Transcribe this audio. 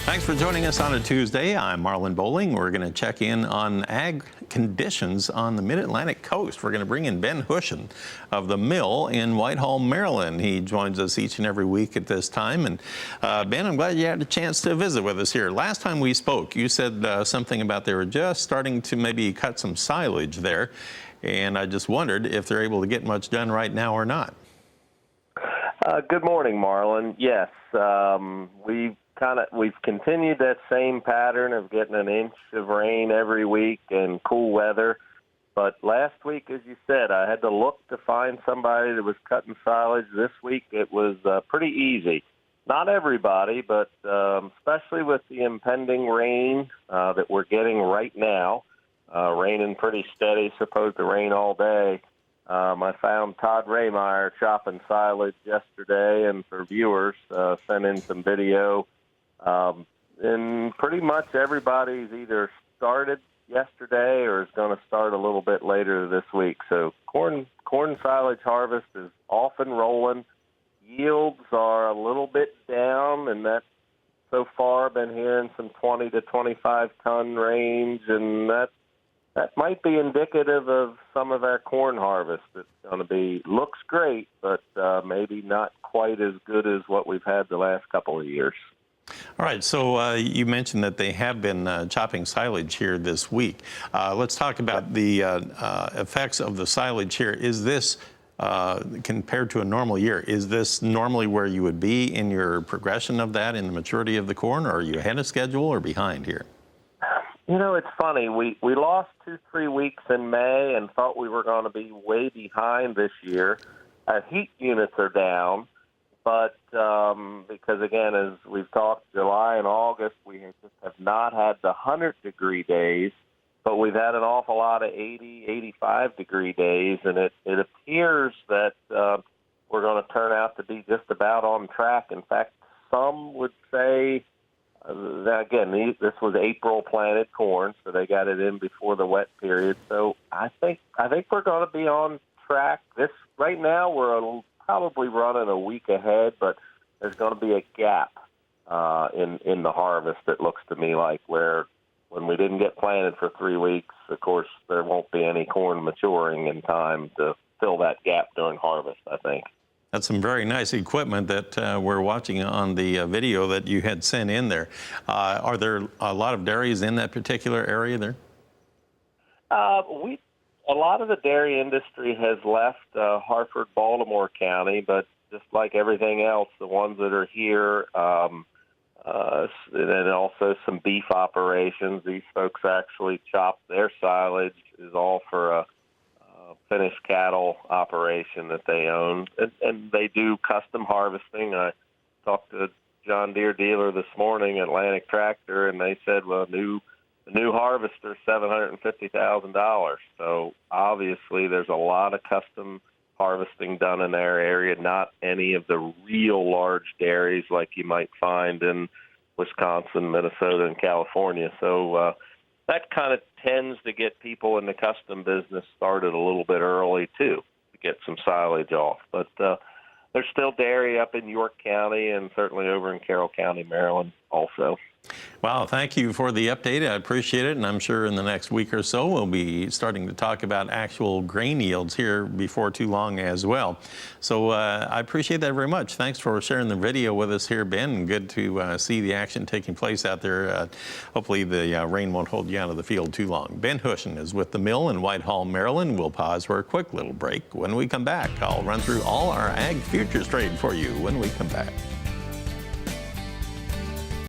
Thanks for joining us on a Tuesday. I'm Marlin Bohling. We're going to check in on ag conditions on the Mid-Atlantic coast. We're going to bring in Ben Hushon of the mill in Whitehall, Maryland. He joins us each and every week at this time. And Ben, I'm glad you had a chance to visit with us here. Last time we spoke, you said something about they were just starting to maybe cut some silage there. And I just wondered if they're able to get much done right now or not. Good morning, Marlin. Yes, we've continued that same pattern of getting an inch of rain every week and cool weather. But last week, as you said, I had to look to find somebody that was cutting silage. This week it was pretty easy. Not everybody, but especially with the impending rain that we're getting right now, raining pretty steady, supposed to rain all day. I found Todd Rehmeyer chopping silage yesterday, and for viewers, sent in some video. And pretty much everybody's either started yesterday or is going to start a little bit later this week. So corn silage harvest is off and rolling. Yields are a little bit down, and that's so far been hearing some 20 to 25 ton range, and that might be indicative of some of our corn harvest. It's going to be, looks great, but maybe not quite as good as what we've had the last couple of years. All right, so you mentioned that they have been chopping silage here this week. Let's talk about the effects of the silage here. Is this, compared to a normal year, is this normally where you would be in your progression of that in the maturity of the corn, or are you ahead of schedule or behind here? You know, it's funny. We lost 2-3 weeks in May and thought we were going to be way behind this year. Our heat units are down, but because, again, as we've talked, July and August, we just have not had the 100-degree days, but we've had an awful lot of 80, 85-degree days, and it appears that we're going to turn out to be just about on track. In fact, some would say, again, this was April planted corn, so they got it in before the wet period. So I think we're going to be on track. Right now we're probably running a week ahead, but there's going to be a gap in the harvest. It looks to me like where when we didn't get planted for 3 weeks, of course there won't be any corn maturing in time to fill that gap during harvest, I think. That's some very nice equipment that we're watching on the video that you had sent in there. Are there a lot of dairies in that particular area there? A lot of the dairy industry has left Hartford, Baltimore County, but just like everything else, the ones that are here, and also some beef operations, these folks actually chop their silage, is all for a finished cattle operation that they own, and they do custom harvesting. I talked to a John Deere dealer this morning, Atlantic Tractor, and they said, well, the new harvester, $750,000. So obviously there's a lot of custom harvesting done in their area, not any of the real large dairies like you might find in Wisconsin, Minnesota, and California. So that kind of tends to get people in the custom business started a little bit early, too, to get some silage off. But there's still dairy up in York County and certainly over in Carroll County, Maryland, also. Wow, thank you for the update. I appreciate it, and I'm sure in the next week or so we'll be starting to talk about actual grain yields here before too long as well. So I appreciate that very much. Thanks for sharing the video with us here, Ben. Good to see the action taking place out there. Hopefully the rain won't hold you out of the field too long. Ben Hushon is with the mill in Whitehall, Maryland. We'll pause for a quick little break. When we come back, I'll run through all our ag futures trade for you when we come back.